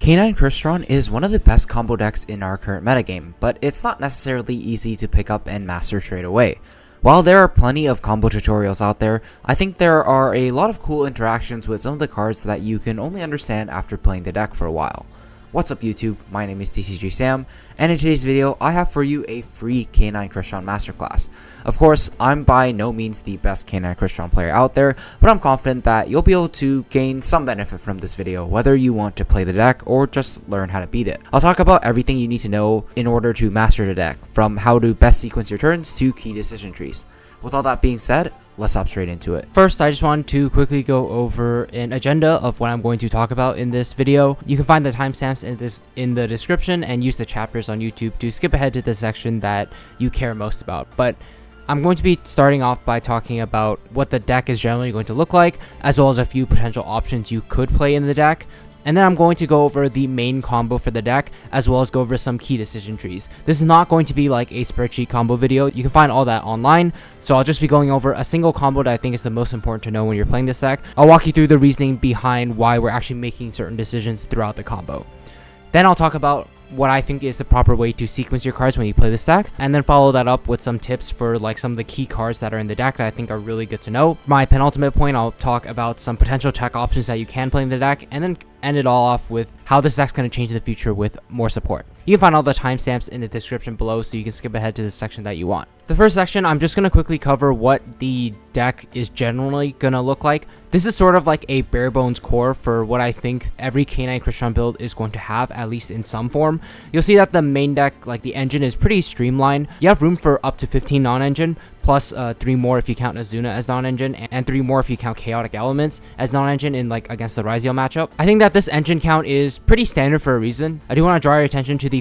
K9 Crystron is one of the best combo decks in our current metagame, but it's not necessarily easy to pick up and master straight away. While there are plenty of combo tutorials out there, I think there are a lot of cool interactions with some of the cards that you can only understand after playing the deck for a while. What's up YouTube, my name is tcgsam, and in today's video I have for you a free K9 Crystron Masterclass. Of course, I'm by no means the best K9 Crystron player out there, but I'm confident that you'll be able to gain some benefit from this video, whether you want to play the deck or just learn how to beat it. I'll talk about everything you need to know in order to master the deck, from how to best sequence your turns to key decision trees. With all that being said, let's hop straight into it. First, I just want to quickly go over an agenda of what I'm going to talk about in this video. You can find the timestamps in the description and use the chapters on YouTube to skip ahead to the section that you care most about. But I'm going to be starting off by talking about what the deck is generally going to look like, as well as a few potential options you could play in the deck. And then I'm going to go over the main combo for the deck, as well as go over some key decision trees. This is not going to be like a spreadsheet combo video. You can find all that online. So I'll just be going over a single combo that I think is the most important to know when you're playing this deck. I'll walk you through the reasoning behind why we're actually making certain decisions throughout the combo. Then I'll talk about what I think is the proper way to sequence your cards when you play this deck, and then follow that up with some tips for like some of the key cards that are in the deck that I think are really good to know. My penultimate point, I'll talk about some potential tech options that you can play in the deck, and then end it all off with how this deck's going to change in the future with more support. You can find all the timestamps in the description below, so you can skip ahead to the section that you want. The first section, I'm just going to quickly cover what the deck is generally going to look like. This is sort of like a bare bones core for what I think every K9 Crystron build is going to have, at least in some form. You'll see that the main deck, like the engine, is pretty streamlined. You have room for up to 15 non-engine, plus 3 more if you count Azuna as non-engine, and 3 more if you count Chaotic Elements as non-engine in like against the Ryziel matchup. I think that this engine count is pretty standard for a reason. I do want to draw your attention to the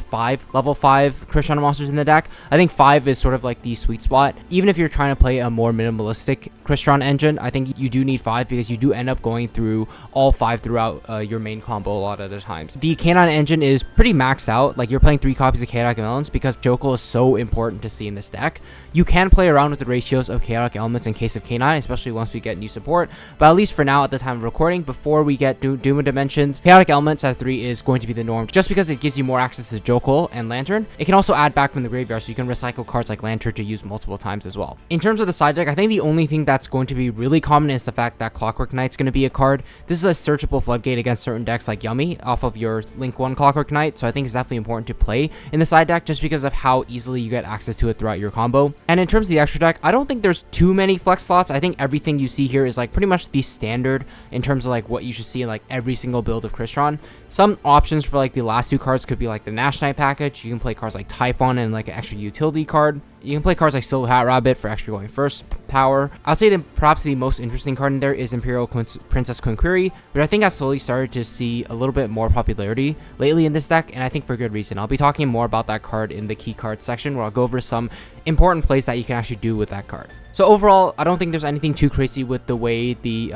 level 5 Crystron monsters in the deck. I think 5 is sort of like the sweet spot. Even if you're trying to play a more minimalistic Crystron engine, I think you do need 5 because you do end up going through all 5 throughout your main combo a lot of the times. The K9 engine is pretty maxed out. Like, you're playing 3 copies of Chaotic Elements because Jokul is so important to see in this deck. You can play around with the ratios of Chaotic Elements in case of K9, especially once we get new support, but at least for now, at the time of recording, before we get Doom of Dimensions, Chaotic Elements at 3 is going to be the norm, just because it gives you more access to Jokul and Lantern. It can also add back from the graveyard, so you can recycle cards like Lantern to use multiple times as well. In terms of the side deck, I think the only thing that's going to be really common is the fact that Clockwork Knight's going to be a card. This is a searchable floodgate against certain decks like Yummy off of your Link 1 Clockwork Knight, so I think it's definitely important to play in the side deck just because of how easily you get access to it throughout your combo. And in terms of the extra deck, I don't think there's too many flex slots. I think everything you see here is like pretty much the standard in terms of like what you should see in like every single build of Crystron. Some options for like the last 2 cards could be like the Nash Knight package. You can play cards like Typhon and like an extra utility card. You can play cards like Silver Hat Rabbit for extra going first power. I'd say that perhaps the most interesting card in there is Imperial Princess Quinquery, which I think has slowly started to see a little bit more popularity lately in this deck, and I think for good reason. I'll be talking more about that card in the key cards section, where I'll go over some important plays that you can actually do with that card. So overall, I don't think there's anything too crazy with the way the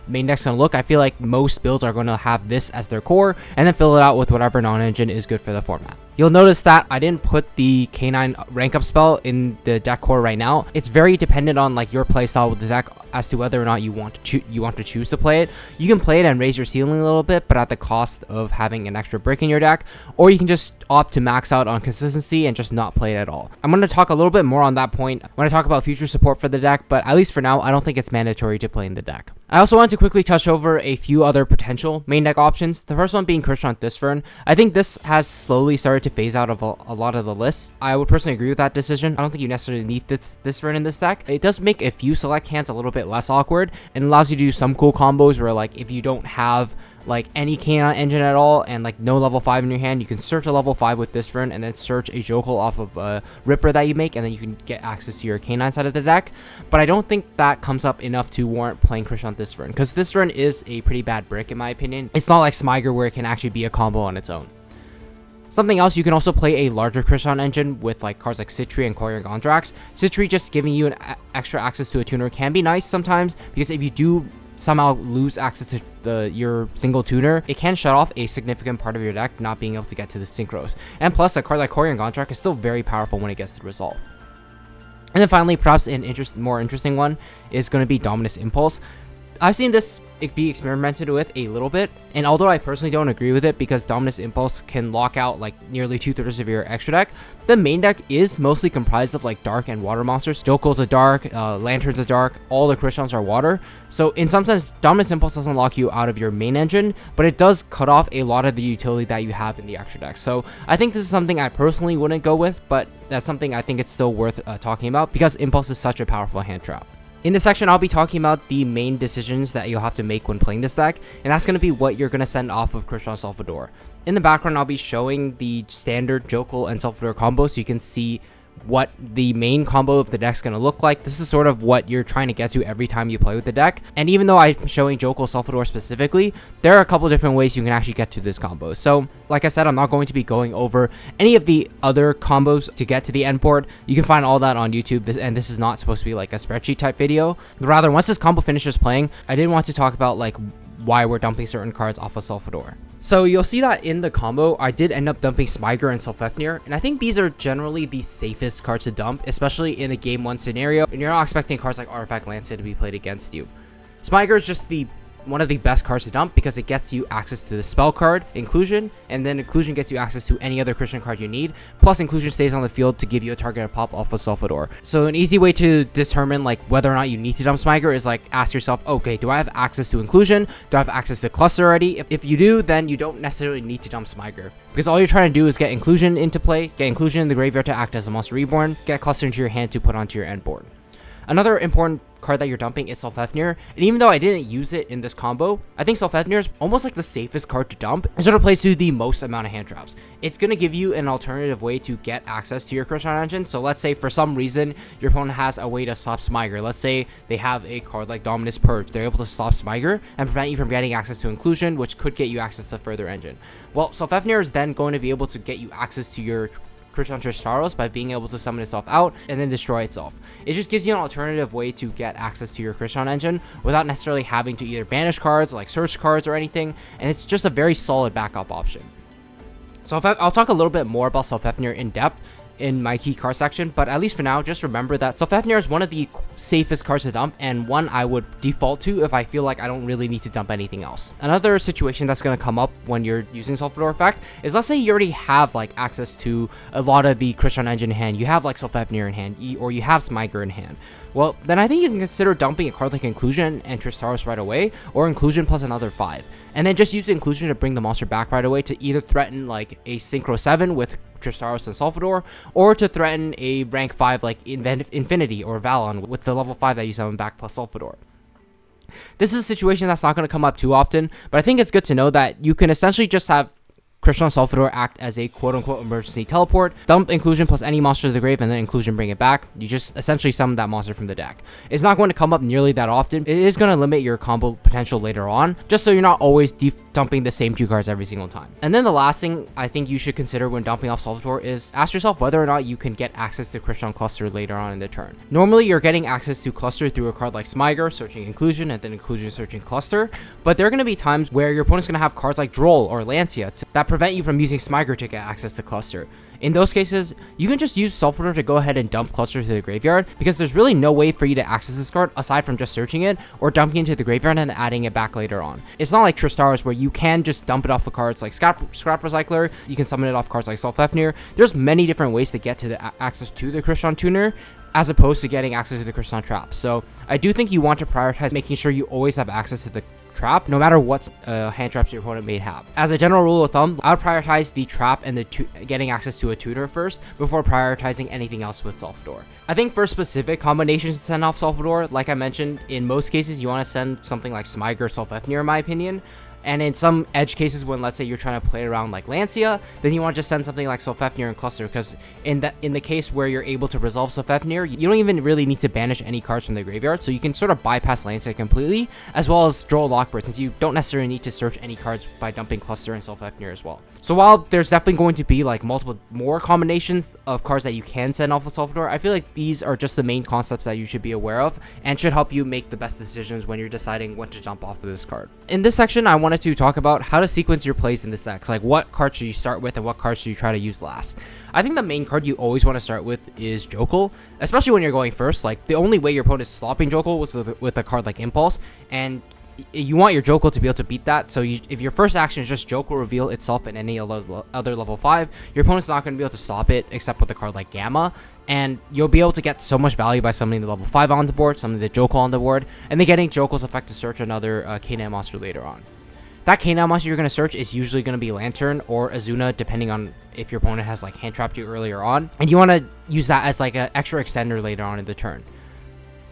main deck's gonna look. I feel like most builds are going to have this as their core, and then fill it out with whatever non-engine is good for the format. You'll notice that I didn't put the K9 rank up spell in the deck core right now. It's very dependent on like your playstyle with the deck as to whether or not you want to choose to play it. You can play it and raise your ceiling a little bit, but at the cost of having an extra brick in your deck, or you can just opt to max out on consistency and just not play it at all. I'm going to talk a little bit more on that point when I talk about future support for the deck, but at least for now, I don't think it's mandatory to play in the deck. I also want to quickly touch over a few other potential main deck options. The first one being Crystron Thisfern. I think this has slowly started to phase out of a lot of the lists. I would personally agree with that decision. I don't think you necessarily need Thisfern in this deck. It does make a few select hands a little bit less awkward, and allows you to do some cool combos where like if you don't have like any K9 engine at all and like no level 5 in your hand, you can search a level 5 with Thisfern and then search a Jokul off of a Ripper that you make, and then you can get access to your K9 side of the deck. But I don't think that comes up enough to warrant playing Crystron Thisfern, because Thisfern is a pretty bad brick in my opinion. It's not like Smyger where it can actually be a combo on its own. Something else, you can also play a larger Crystron engine with like cards like Citri and Courier Gondrax. Citri just giving you an extra access to a tuner can be nice sometimes, because if you do somehow lose access to your single tuner, it can shut off a significant part of your deck not being able to get to the synchros. And plus, a card like Courier Gondrax is still very powerful when it gets to resolve. And then finally, perhaps an more interesting one is going to be Dominus Impulse. I've seen this be experimented with a little bit, and although I personally don't agree with it because Dominus Impulse can lock out like nearly 2/3 of your extra deck, the main deck is mostly comprised of like dark and water monsters. Jokul's a dark, Lantern's a dark, all the Crystron's are water. So in some sense, Dominus Impulse doesn't lock you out of your main engine, but it does cut off a lot of the utility that you have in the extra deck. So I think this is something I personally wouldn't go with, but that's something I think it's still worth talking about because Impulse is such a powerful hand trap. In this section, I'll be talking about the main decisions that you'll have to make when playing this deck, and that's going to be what you're going to send off of Crystron Sulfador. In the background, I'll be showing the standard Jokul and Sulfador combo so you can see what the main combo of the deck's going to look like. This is sort of what you're trying to get to every time you play with the deck. And even though I'm showing Jokul Sulfador specifically, there are a couple different ways you can actually get to this combo. So like I said, I'm not going to be going over any of the other combos to get to the end board. You can find all that on YouTube, and this is not supposed to be like a spreadsheet type video. Rather, once this combo finishes playing, I did want to talk about like why we're dumping certain cards off of Sulfador. So you'll see that in the combo, I did end up dumping Smiger and Sulfefnir, and I think these are generally the safest cards to dump, especially in a game 1 scenario, and you're not expecting cards like Artifact Lancia to be played against you. Smiger is just one of the best cards to dump because it gets you access to the spell card, Inclusion, and then Inclusion gets you access to any other Crystron card you need, plus Inclusion stays on the field to give you a targeted pop off of Sulfador. So an easy way to determine like whether or not you need to dump Smiger is like ask yourself, okay, do I have access to Inclusion? Do I have access to Cluster already? If you do, then you don't necessarily need to dump Smiger, because all you're trying to do is get Inclusion into play, get Inclusion in the graveyard to act as a Monster Reborn, get Cluster into your hand to put onto your end board. Another important card that you're dumping is Sulfefnir, and even though I didn't use it in this combo, I think Sulfefnir is almost like the safest card to dump. It sort of plays through the most amount of hand traps. It's going to give you an alternative way to get access to your Crystron engine. So let's say for some reason your opponent has a way to stop Smiger. Let's say they have a card like Dominus Purge. They're able to stop Smiger and prevent you from getting access to Inclusion, which could get you access to further engine. Well, Sulfefnir is then going to be able to get you access to your Crystron Tristaros by being able to summon itself out and then destroy itself. It just gives you an alternative way to get access to your Crystron engine without necessarily having to either banish cards, like search cards or anything, and it's just a very solid backup option. So I'll talk a little bit more about Sulfefnir in depth in my key card section, but at least for now, just remember that Sulfefnir is one of the safest cards to dump and one I would default to if I feel like I don't really need to dump anything else. Another situation that's going to come up when you're using Sulfador effect is, let's say you already have like access to a lot of the Crystron engine in hand, you have like Sulfefnir in hand, or you have Smiger in hand. Well, then I think you can consider dumping a card like Inclusion and Tristaros right away, or Inclusion plus another 5. And then just use Inclusion to bring the monster back right away to either threaten like a Synchro 7 with Tristaros and Sulfador, or to threaten a rank 5 like Infinity or Valon with the level 5 that you summon back plus Sulfador. This is a situation that's not going to come up too often, but I think it's good to know that you can essentially just have Crystron Sulfador act as a quote-unquote emergency teleport, dump Inclusion plus any monster to the grave, and then Inclusion bring it back. You just essentially summon that monster from the deck. It's not going to come up nearly that often. It is going to limit your combo potential later on, just so you're not always dumping the same 2 cards every single time. And then the last thing I think you should consider when dumping off Sulfador is ask yourself whether or not you can get access to Crystron Cluster later on in the turn. Normally, you're getting access to Cluster through a card like Smiger, searching Inclusion, and then Inclusion searching Cluster, but there are going to be times where your opponent's going to have cards like Droll or Lancia that prevent you from using Smiger to get access to Cluster. In those cases, you can just use Sulfador to go ahead and dump Cluster to the graveyard, because there's really no way for you to access this card aside from just searching it or dumping it into the graveyard and adding it back later on. It's not like Tristaros where you can just dump it off of cards like Scrap Recycler, you can summon it off cards like Sulfefnir. There's many different ways to get to the access to the Crystron Tuner, as opposed to getting access to the Crystron Trap. So I do think you want to prioritize making sure you always have access to the trap, no matter what hand traps your opponent may have. As a general rule of thumb, I would prioritize the trap and getting access to a tutor first before prioritizing anything else with Sulfador. I think for specific combinations to send off Sulfador, like I mentioned, in most cases you want to send something like Smiger or Sulfefnir in my opinion. And in some edge cases, when let's say you're trying to play around like Lancia, then you want to just send something like Sulfefnir and Cluster, because in the case where you're able to resolve Sulfefnir, you don't even really need to banish any cards from the graveyard, so you can sort of bypass Lancia completely, as well as draw Lockbird, since you don't necessarily need to search any cards by dumping Cluster and Sulfefnir as well. So while there's definitely going to be like multiple more combinations of cards that you can send off of Sulfador, I feel like these are just the main concepts that you should be aware of and should help you make the best decisions when you're deciding when to jump off of this card. In this section, I wanted to talk about how to sequence your plays in this deck. Like what cards should you start with and what cards should you try to use last. I think the main card you always want to start with is Jokul, especially when you're going first. Like the only way your opponent is stopping Jokul was with a card like Impulse, and you want your Jokel to be able to beat that. So if your first action is just Jokel reveal itself in any other level 5, your opponent's not going to be able to stop it except with a card like Gamma. And you'll be able to get so much value by summoning the level 5 on the board, summoning the Jokel on the board, and then getting Jokel's effect to search another K9 monster later on. That K9 monster you're going to search is usually going to be Lantern or Azuna, depending on if your opponent has like hand trapped you earlier on. And you want to use that as like an extra extender later on in the turn.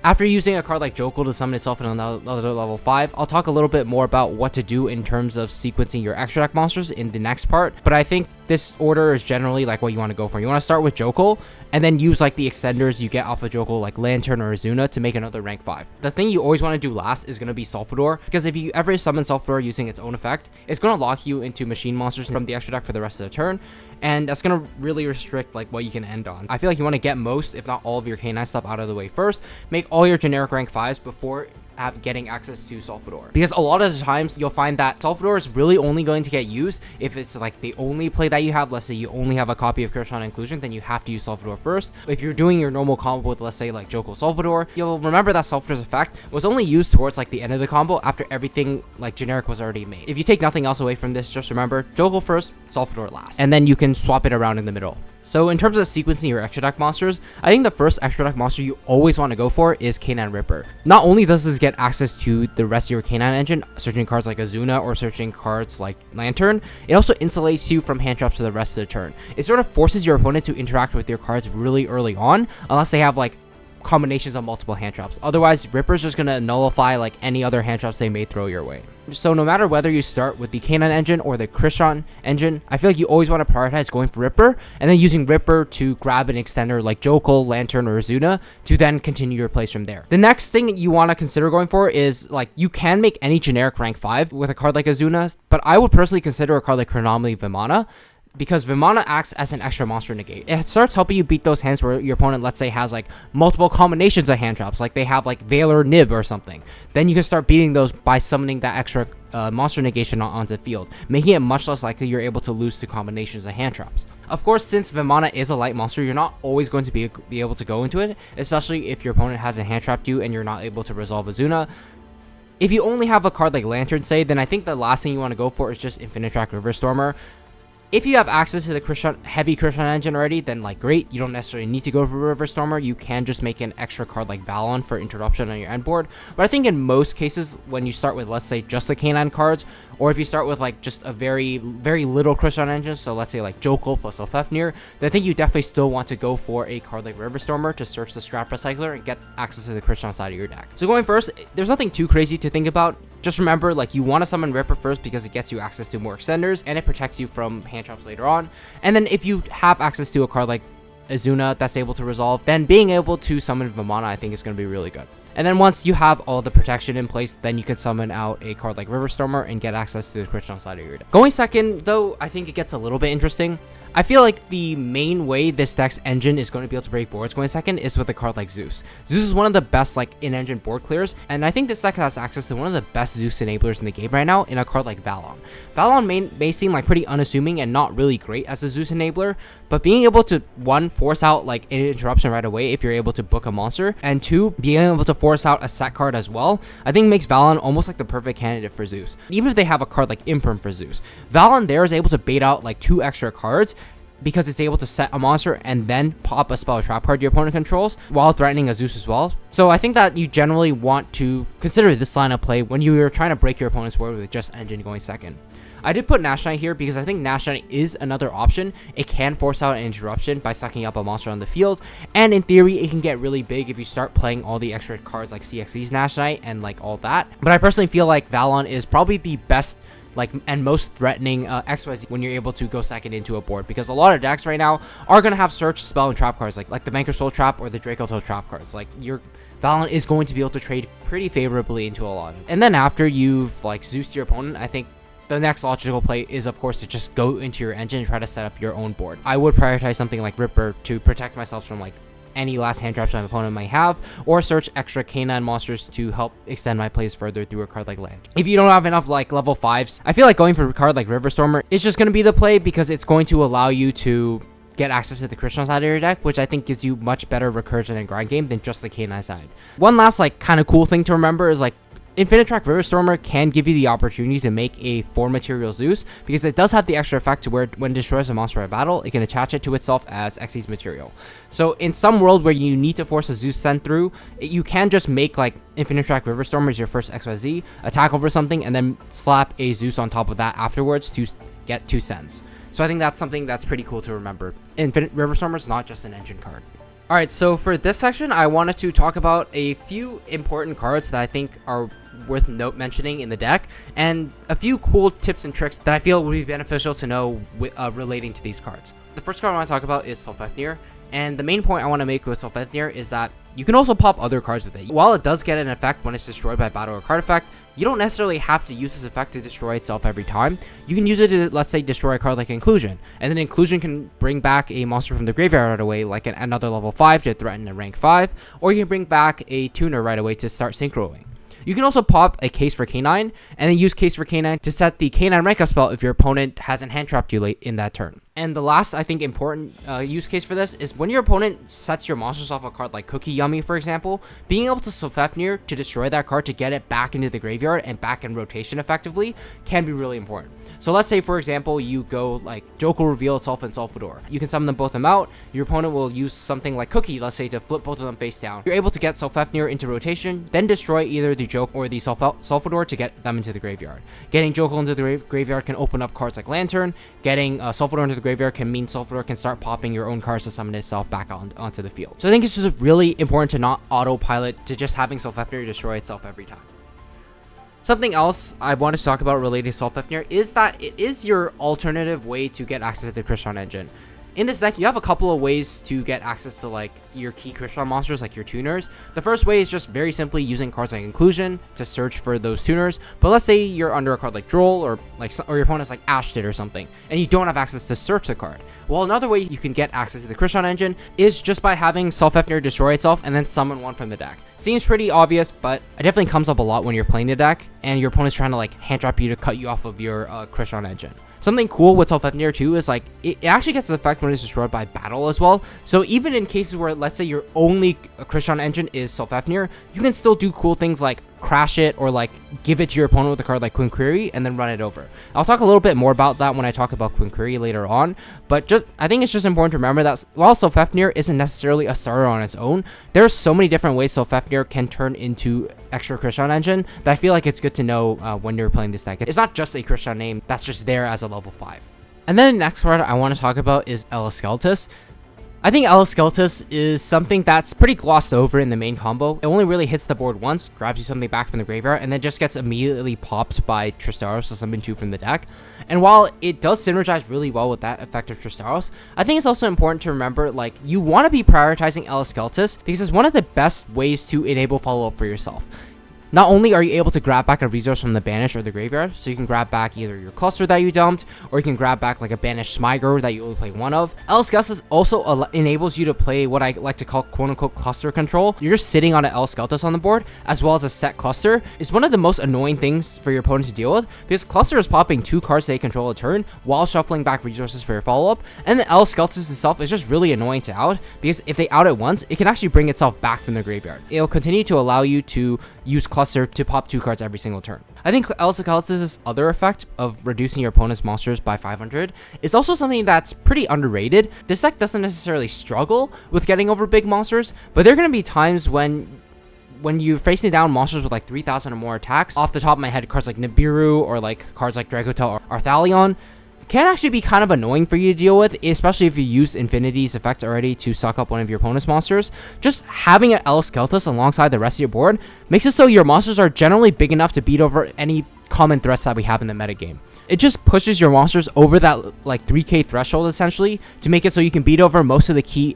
After using a card like Jokel to summon itself in another level 5, I'll talk a little bit more about what to do in terms of sequencing your extra deck monsters in the next part. But I think this order is generally like what you want to go for. You want to start with Jokel and then use like the extenders you get off of Jokel, like Lantern or Azuna, to make another rank 5. The thing you always want to do last is going to be Sulfador, because if you ever summon Sulfador using its own effect, it's going to lock you into machine monsters from the extra deck for the rest of the turn, and that's going to really restrict like what you can end on. I feel like you want to get most, if not all, of your K9 stuff out of the way first, make all your generic rank 5s before getting access to Sulfador, because a lot of the times you'll find that Sulfador is really only going to get used if it's like the only play that you have. Let's say you only have a copy of Crystron Inclusion, then you have to use Sulfador first. If you're doing your normal combo with, let's say, like Jokel Sulfador, you'll remember that Sulfador's effect was only used towards like the end of the combo after everything like generic was already made. If you take nothing else away from this, just remember Jokel first, Sulfador last, and then you can swap it around in the middle. So in terms of sequencing your extra deck monsters, I think the first extra deck monster you always want to go for is K9 Ripper. Not only does this get access to the rest of your K9 engine, searching cards like Azuna or searching cards like Lantern, it also insulates you from hand traps for the rest of the turn. It sort of forces your opponent to interact with your cards really early on, unless they have like combinations of multiple hand traps. Otherwise, Ripper's just going to nullify like any other hand traps they may throw your way. So no matter whether you start with the K9 engine or the Crystron engine, I feel like you always want to prioritize going for Ripper, and then using Ripper to grab an extender like Jokel, Lantern, or Azuna to then continue your plays from there. The next thing you want to consider going for is, like, you can make any generic rank 5 with a card like Azuna, but I would personally consider a card like Chronomaly Vimana, because Vimana acts as an extra monster negate. It starts helping you beat those hands where your opponent, let's say, has like multiple combinations of hand traps, like they have like Veiler Nib or something. Then you can start beating those by summoning that extra monster negation onto the field, making it much less likely you're able to lose to combinations of hand traps. Of course, since Vimana is a light monster, you're not always going to be able to go into it, especially if your opponent hasn't hand trapped you and you're not able to resolve Azuna. If you only have a card like Lantern, say, then I think the last thing you want to go for is just Infinite Track River Stormer. If you have access to the heavy Crystron engine already, then like great, you don't necessarily need to go for River Stormer. You can just make an extra card like Valon for interruption on your end board. But I think in most cases, when you start with, let's say, just the K9 cards, or if you start with like just a very, very little Crystron engine, so let's say like Jokel plus Sulfefnir, then I think you definitely still want to go for a card like River Stormer to search the Scrap Recycler and get access to the Crystron side of your deck. So going first, there's nothing too crazy to think about. Just remember, like, you want to summon Ripper first because it gets you access to more extenders and it protects you from hand traps later on. And then if you have access to a card like Azuna that's able to resolve, then being able to summon Vimana I think is going to be really good. And then once you have all the protection in place, then you can summon out a card like River Stormer and get access to the Crystron side of your deck. Going second, though, I think it gets a little bit interesting. I feel like the main way this deck's engine is going to be able to break boards going second is with a card like Zeus. Zeus is one of the best like in-engine board clears, and I think this deck has access to one of the best Zeus enablers in the game right now in a card like Valon. Valon may seem like pretty unassuming and not really great as a Zeus enabler, but being able to, one, force out like an interruption right away if you're able to book a monster, and two, being able to force out a set card as well, I think makes Valon almost like the perfect candidate for Zeus. Even if they have a card like Imperm for Zeus, Valon there is able to bait out like 2 extra cards because it's able to set a monster and then pop a spell or trap card your opponent controls while threatening a Zeus as well. So I think that you generally want to consider this line of play when you are trying to break your opponent's board with just engine going second. I did put Nash Knight here because I think Nash Knight is another option. It can force out an interruption by sucking up a monster on the field, and in theory it can get really big if you start playing all the extra cards like CXC's Nash Knight and like all that. But I personally feel like Valon is probably the best and most threatening XYZ when you're able to go second into a board, because a lot of decks right now are going to have search, spell, and trap cards like the Vanquish Soul Trap or the Draco Toe trap cards. Like, your Valon is going to be able to trade pretty favorably into a lot of it. And then after you've like Zeused your opponent, I think the next logical play is, of course, to just go into your engine and try to set up your own board. I would prioritize something like Ripper to protect myself from like any last hand traps my opponent might have, or search extra K9 monsters to help extend my plays further through a card like Land. If you don't have enough like level 5s, I feel like going for a card like River Stormer is just going to be the play, because it's going to allow you to get access to the Crystron side of your deck, which I think gives you much better recursion and grind game than just the K9 side. One last like kind of cool thing to remember is like, Infinitrack Riverstormer can give you the opportunity to make a 4 material Zeus, because it does have the extra effect to where when it destroys a monster by battle, it can attach it to itself as Xyz material. So in some world where you need to force a Zeus send through, you can just make like Infinitrack Riverstormer as your first XYZ, attack over something, and then slap a Zeus on top of that afterwards to get 2 sends. So I think that's something that's pretty cool to remember. Infinite Riverstormer is not just an engine card. Alright, so for this section, I wanted to talk about a few important cards that I think are worth mentioning in the deck, and a few cool tips and tricks that I feel would be beneficial to know relating to these cards. The first card I want to talk about is Sulfefnir, and the main point I want to make with Sulfefnir is that you can also pop other cards with it. While it does get an effect when it's destroyed by battle or card effect, you don't necessarily have to use this effect to destroy itself every time. You can use it to, let's say, destroy a card like Inclusion, and then Inclusion can bring back a monster from the graveyard right away, like another level 5 to threaten a rank 5, or you can bring back a tuner right away to start synchroing. You can also pop a Case for K9, and then use Case for K9 to set the K9 rank up spell if your opponent hasn't hand trapped you late in that turn. And the last, I think, important use case for this is when your opponent sets your monsters off a card like Cookie Yummy, for example, being able to Sulfefnir to destroy that card to get it back into the graveyard and back in rotation effectively can be really important. So let's say, for example, you go like Joke will reveal itself in Sulfador. You can summon them both out. Your opponent will use something like Cookie, let's say, to flip both of them face down. You're able to get Sulfefnir into rotation, then destroy either the Joke or the Sulfador to get them into the graveyard. Getting Joke into the graveyard can open up cards like Lantern. Getting Sulfador into the graveyard can mean Sulfador can start popping your own cards to summon itself back onto the field. So I think it's just really important to not autopilot to just having Sulfefnir destroy itself every time. Something else I wanted to talk about related to Sulfefnir is that it is your alternative way to get access to the Crystron engine. In this deck, you have a couple of ways to get access to like your key Crystron monsters, like your tuners. The first way is just very simply using cards like Inclusion to search for those tuners. But let's say you're under a card like Droll, or your opponent's like Ashton or something, and you don't have access to search the card. Well, another way you can get access to the Crystron engine is just by having Sulfefnir destroy itself and then summon one from the deck. Seems pretty obvious, but it definitely comes up a lot when you're playing the deck and your opponent's trying to like hand trap you to cut you off of your Crystron engine. Something cool with Sulfefnir too is like it actually gets the effect when it's destroyed by battle as well. So even in cases where, let's say, your only Crystron engine is Sulfefnir, you can still do cool things like crash it or like give it to your opponent with a card like Quinquery and then run it over. I'll talk a little bit more about that when I talk about Quinquery later on, but I think it's just important to remember that while Sulfefnir isn't necessarily a starter on its own, there's so many different ways Sulfefnir can turn into extra Crystron engine that I feel like it's good to know when you're playing this deck. It's not just a Crystron name that's just there as a level 5. And then the next card I want to talk about is Eleskeletus. I think Eleskeletus is something that's pretty glossed over in the main combo. It only really hits the board once, grabs you something back from the graveyard, and then just gets immediately popped by Tristaros to summon 2 from the deck. And while it does synergize really well with that effect of Tristaros, I think it's also important to remember, like, you want to be prioritizing Eleskeletus because it's one of the best ways to enable follow-up for yourself. Not only are you able to grab back a resource from the banish or the graveyard, so you can grab back either your cluster that you dumped, or you can grab back like a banished Smyger that you only play one of. Eleskeletus also enables you to play what I like to call quote-unquote cluster control. You're just sitting on an Eleskeletus on the board, as well as a set cluster. It's one of the most annoying things for your opponent to deal with, because cluster is popping 2 cards they control a turn, while shuffling back resources for your follow-up, and the Eleskeletus itself is just really annoying to out, because if they out it once, it can actually bring itself back from the graveyard. It'll continue to allow you to use cluster to pop 2 cards every single turn. I think Eleskeletus' other effect of reducing your opponent's monsters by 500 is also something that's pretty underrated. This deck doesn't necessarily struggle with getting over big monsters, but there are going to be times when you're facing down monsters with like 3,000 or more attacks. Off the top of my head, cards like Nibiru or like cards like Dragotel or Arthalion can actually be kind of annoying for you to deal with, especially if you use Infinity's effect already to suck up one of your opponent's monsters. Just having an Eleskeletus alongside the rest of your board makes it so your monsters are generally big enough to beat over any common threats that we have in the metagame. It just pushes your monsters over that like 3k threshold essentially to make it so you can beat over most of the key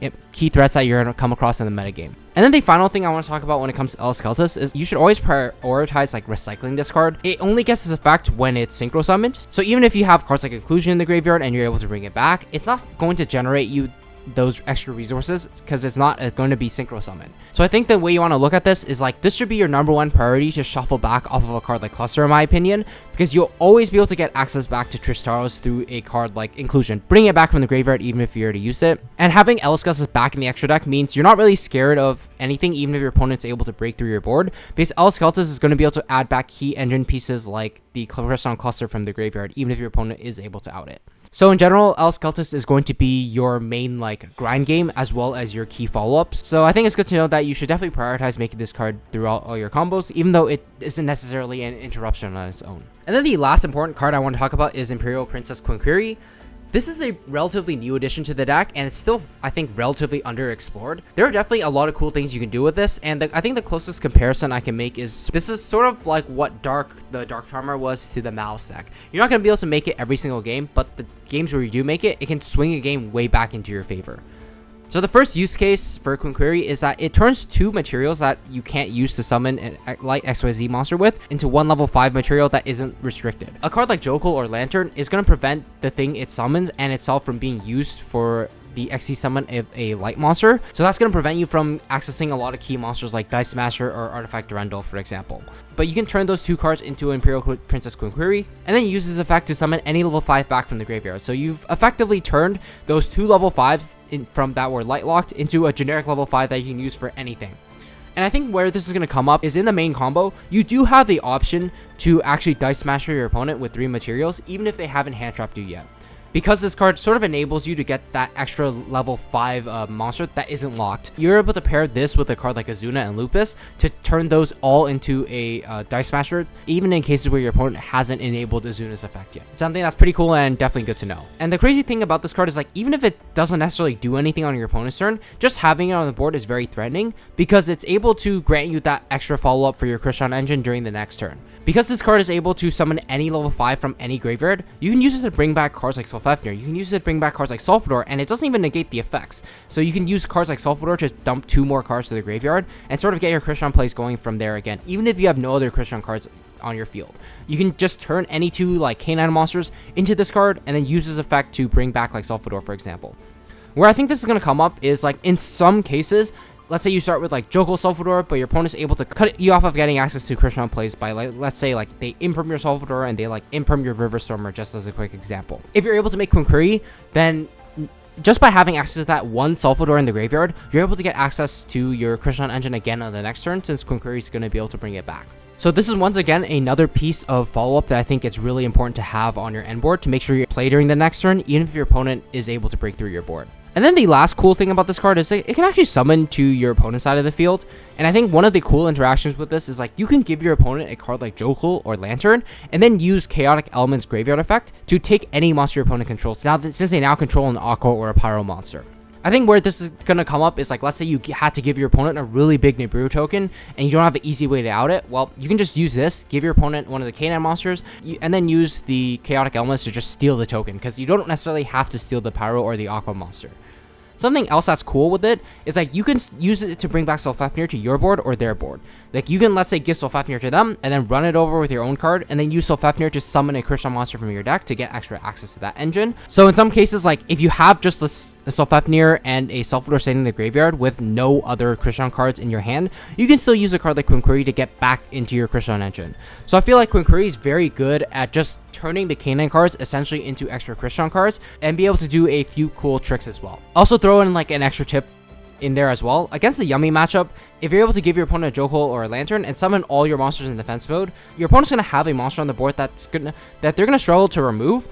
threats that you're going to come across in the metagame. And then the final thing I want to talk about when it comes to Eleskeletus is you should always prioritize like recycling this card. It only gets this effect when it's synchro summoned. So even if you have cards like Inclusion in the graveyard and you're able to bring it back, it's not going to generate you those extra resources because it's not going to be synchro summon. So I think the way you want to look at this is like this should be your number one priority to shuffle back off of a card like Cluster, in my opinion, because you'll always be able to get access back to Tristaros through a card like Inclusion, bring it back from the graveyard even if you already used it. And having Eleskeletus back in the extra deck means you're not really scared of anything even if your opponent's able to break through your board, because Eleskeletus is going to be able to add back key engine pieces like the Crystron Cluster from the graveyard even if your opponent is able to out it. So in general, Eleskeletus is going to be your main like grind game as well as your key follow-ups. So I think it's good to know that you should definitely prioritize making this card throughout all your combos, even though it isn't necessarily an interruption on its own. And then the last important card I want to talk about is Imperial Princess Quinquery. This is a relatively new addition to the deck, and it's still, I think, relatively underexplored. There are definitely a lot of cool things you can do with this, and I think the closest comparison I can make is this is sort of like what the Dark Charmer was to the Malice deck. You're not going to be able to make it every single game, but the games where you do make it, it can swing a game way back into your favor. So the first use case for Quinquery is that it turns 2 materials that you can't use to summon a light XYZ monster with into 1 level 5 material that isn't restricted. A card like Jokel or Lantern is going to prevent the thing it summons and itself from being used for the XC summon of a light monster. So that's going to prevent you from accessing a lot of key monsters like Dice Smasher or Artifact Durandal, for example. But you can turn those 2 cards into Imperial Princess Quinquery and then use this effect to summon any level 5 back from the graveyard. So you've effectively turned those 2 level 5s from that were light locked into a generic level 5 that you can use for anything. And I think where this is going to come up is in the main combo, you do have the option to actually Dice Smasher your opponent with 3 materials, even if they haven't hand trapped you yet, because this card sort of enables you to get that extra level 5 monster that isn't locked. You're able to pair this with a card like Azuna and Lupus to turn those all into a Dice Smasher, even in cases where your opponent hasn't enabled Azuna's effect yet. It's something that's pretty cool and definitely good to know. And the crazy thing about this card is like, even if it doesn't necessarily do anything on your opponent's turn, just having it on the board is very threatening because it's able to grant you that extra follow-up for your Crystron engine during the next turn. Because this card is able to summon any level 5 from any graveyard, you can use it to bring back cards like Sulfefnir, you can use it to bring back cards like Sulfador, and it doesn't even negate the effects. So you can use cards like Sulfador to just dump 2 more cards to the graveyard and sort of get your Crystron plays going from there again, even if you have no other Crystron cards on your field. You can just turn any 2 like K9 monsters into this card and then use this effect to bring back like Sulfador, for example. Where I think this is going to come up is like in some cases, let's say you start with like Jokel Sulfador, but your opponent's able to cut you off of getting access to Crystron plays by like, let's say like they imperm your Sulfador and they like imperm your Riverstormer, just as a quick example. If you're able to make Quinquery, then just by having access to that 1 Sulfador in the graveyard, you're able to get access to your Crystron engine again on the next turn, since Quinquery is going to be able to bring it back. So this is once again another piece of follow-up that I think it's really important to have on your end board to make sure you play during the next turn, even if your opponent is able to break through your board. And then the last cool thing about this card is it can actually summon to your opponent's side of the field. And I think one of the cool interactions with this is like you can give your opponent a card like Jokel or Lantern and then use Chaotic Element's Graveyard effect to take any monster your opponent controls, since they now control an Aqua or a Pyro monster. I think where this is going to come up is like, let's say you had to give your opponent a really big Nibiru token and you don't have an easy way to out it. Well, you can just use this, give your opponent one of the K9 monsters, and then use the Chaotic Elements to just steal the token, because you don't necessarily have to steal the Pyro or the Aqua monster. Something else that's cool with it is like you can use it to bring back Sulfefnir to your board or their board. Like you can, let's say, give Sulfefnir to them and then run it over with your own card and then use Sulfefnir to summon a Crystron monster from your deck to get extra access to that engine. So in some cases, like if you have just a Sulfefnir and a Sulfador sitting in the graveyard with no other Crystron cards in your hand, you can still use a card like Quinquery to get back into your Crystron engine. So I feel like Quinquery is very good at just turning the K9 cards essentially into extra Crystron cards and be able to do a few cool tricks as well. Also throw in like an extra tip in there as well. Against the Yummy matchup, if you're able to give your opponent a Jokel or a Lantern and summon all your monsters in defense mode, your opponent's going to have a monster on the board that they're going to struggle to remove,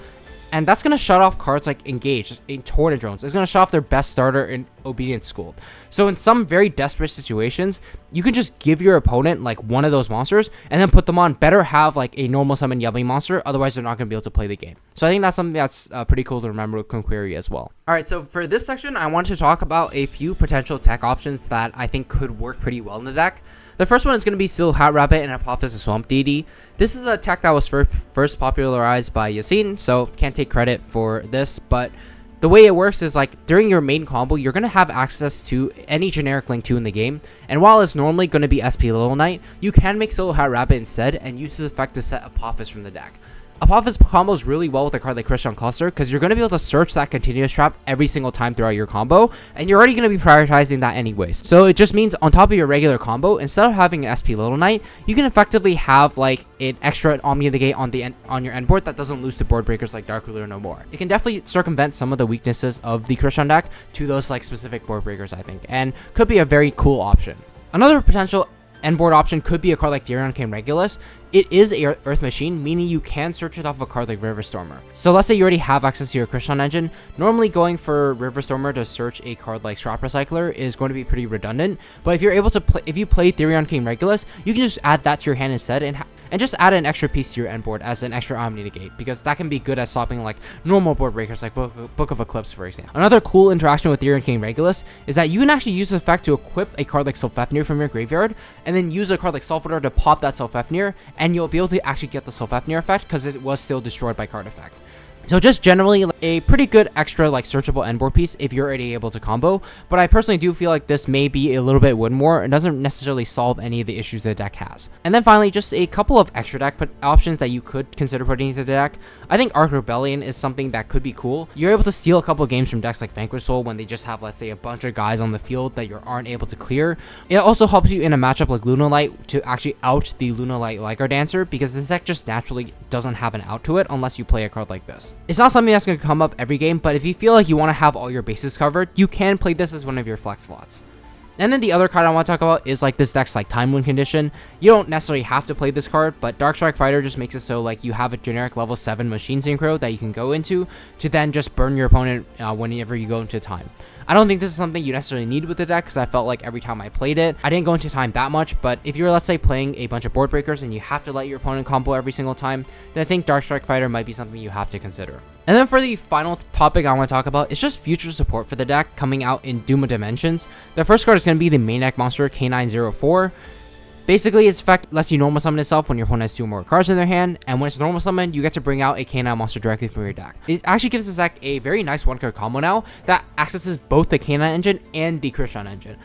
and that's going to shut off cards like Engage, in Tornado Drones. It's going to shut off their best starter in Obedience School. So in some very desperate situations, you can just give your opponent like one of those monsters and then put them on. Better have like a normal summon Yummy monster, otherwise they're not going to be able to play the game. So I think that's something that's pretty cool to remember with Quinquery as well. Alright, so for this section, I want to talk about a few potential tech options that I think could work pretty well in the deck. The first one is going to be Steel Hat Rabbit and Apophis Swamp Deity. This is a tech that was first popularized by Yasin, so can't take credit for this, but the way it works is like during your main combo, you're going to have access to any generic Link 2 in the game, and while it's normally going to be SP Little Knight, you can make Steel Hat Rabbit instead and use this effect to set Apophis from the deck. Apophis combos really well with a card like Crystron Cluster because you're going to be able to search that continuous trap every single time throughout your combo, and you're already going to be prioritizing that anyways. So it just means on top of your regular combo, instead of having an SP Little Knight, you can effectively have like an extra Omni of the Gate on your end board that doesn't lose to board breakers like Dark Ruler no more. It can definitely circumvent some of the weaknesses of the Crystron deck to those like specific board breakers, I think, and could be a very cool option. Another potential end board option could be a card like Therion King Regulus. It is a Earth Machine, meaning you can search it off a card like River Stormer. So let's say you already have access to your Crystron engine. Normally going for River Stormer to search a card like Scrap Recycler is going to be pretty redundant. But if you're able to play, if you play Therion King Regulus, you can just add that to your hand instead and just add an extra piece to your end board as an extra Omni Negate, because that can be good at stopping like normal board breakers like Book of Eclipse, for example. Another cool interaction with Therion King Regulus is that you can actually use the effect to equip a card like Sulfefnir from your graveyard, and then use a card like Sulfador to pop that Sulfefnir, and you'll be able to actually get the Sulfefnir effect because it was still destroyed by card effect. So just generally a pretty good extra like searchable end board piece if you're already able to combo, but I personally do feel like this may be a little bit Woodmore and doesn't necessarily solve any of the issues the deck has. And then finally, just a couple of extra deck options that you could consider putting into the deck. I think Arc Rebellion is something that could be cool. You're able to steal a couple of games from decks like Vanquish Soul when they just have, let's say, a bunch of guys on the field that you aren't able to clear. It also helps you in a matchup like Lunalight to actually out the Lunalight Liger Dancer, because this deck just naturally doesn't have an out to it unless you play a card like this. It's not something that's going to come up every game, but if you feel like you want to have all your bases covered, you can play this as one of your flex slots. And then the other card I want to talk about is like this deck's like Time Wind Condition. You don't necessarily have to play this card, but Darkstrike Fighter just makes it so like you have a generic level 7 Machine Synchro that you can go into to then just burn your opponent whenever you go into time. I don't think this is something you necessarily need with the deck, because I felt like every time I played it, I didn't go into time that much. But if you're, let's say, playing a bunch of board breakers and you have to let your opponent combo every single time, then I think Darkstrike Fighter might be something you have to consider. And then for the final topic I want to talk about, it's just future support for the deck coming out in Doom of Dimensions. The first card is going to be the main deck monster K9 Basically, its effect lets you normal summon itself when your opponent has 2 or more cards in their hand, and when it's normal summoned, you get to bring out a K9 monster directly from your deck. It actually gives this deck a very nice 1-card combo now that accesses both the K9 engine and the Crystron engine.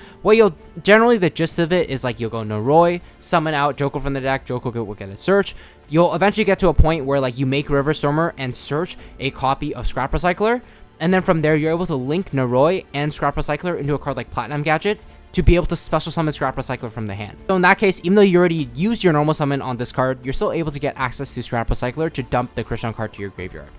Generally the gist of it is like you'll go Noroi, summon out Joko from the deck, Joko will get its search. You'll eventually get to a point where like you make River Stormer and search a copy of Scrap Recycler, and then from there you're able to link Noroi and Scrap Recycler into a card like Platinum Gadget to be able to special summon Scrap Recycler from the hand. So in that case, even though you already used your normal summon on this card, you're still able to get access to Scrap Recycler to dump the Crystron card to your graveyard.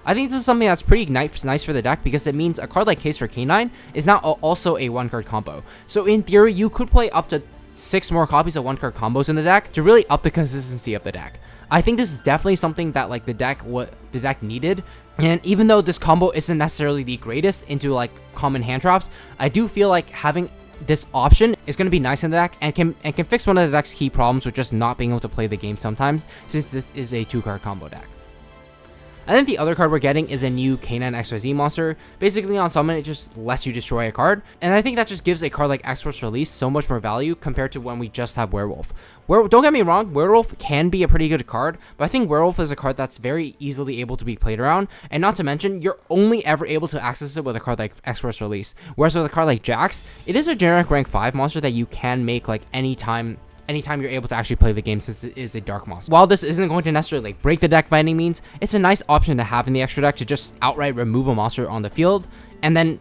I think this is something that's pretty nice for the deck, because it means a card like Case for K9 is now also a 1-card combo. So in theory, you could play up to 6 more copies of 1-card combos in the deck to really up the consistency of the deck. I think this is definitely something that like the deck needed. And even though this combo isn't necessarily the greatest into like common hand traps, I do feel like having this option is going to be nice in the deck and can fix one of the deck's key problems with just not being able to play the game sometimes, since this is a 2-card combo deck. And then the other card we're getting is a new K9 XYZ monster. Basically on summon, it just lets you destroy a card, and I think that just gives a card like X-Force Release so much more value compared to when we just have Werewolf. Don't get me wrong, Werewolf can be a pretty good card, but I think Werewolf is a card that's very easily able to be played around, and not to mention, you're only ever able to access it with a card like X-Force Release, whereas with a card like Jax, it is a generic rank 5 monster that you can make like anytime you're able to actually play the game, since it is a dark monster. While this isn't going to necessarily like break the deck by any means, it's a nice option to have in the extra deck to just outright remove a monster on the field, and then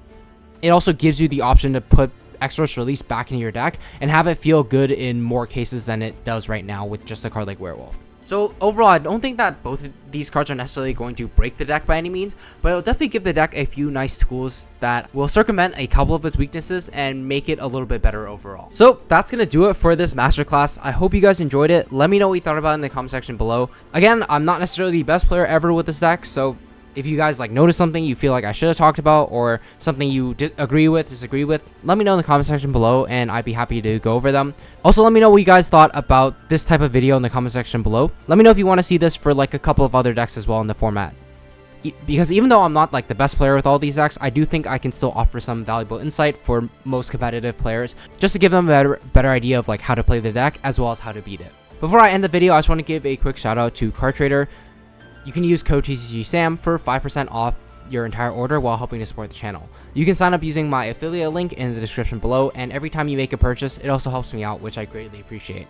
it also gives you the option to put X-Force Release back into your deck and have it feel good in more cases than it does right now with just a card like Werewolf. So overall, I don't think that both of these cards are necessarily going to break the deck by any means, but it'll definitely give the deck a few nice tools that will circumvent a couple of its weaknesses and make it a little bit better overall. So that's going to do it for this masterclass. I hope you guys enjoyed it. Let me know what you thought about it in the comment section below. Again, I'm not necessarily the best player ever with this deck, so if you guys like notice something you feel like I should have talked about, or something you agree with, disagree with, let me know in the comment section below and I'd be happy to go over them. Also, let me know what you guys thought about this type of video in the comment section below. Let me know if you want to see this for like a couple of other decks as well in the format. Because even though I'm not like the best player with all these decks, I do think I can still offer some valuable insight for most competitive players, just to give them a better idea of like how to play the deck as well as how to beat it. Before I end the video, I just want to give a quick shout out to CardTrader. You can use code TCGSAM for 5% off your entire order while helping to support the channel. You can sign up using my affiliate link in the description below, and every time you make a purchase, it also helps me out, which I greatly appreciate.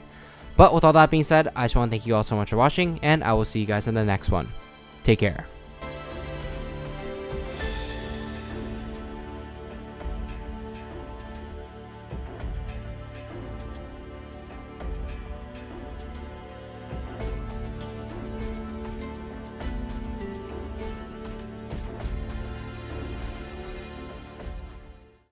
But with all that being said, I just want to thank you all so much for watching, and I will see you guys in the next one. Take care.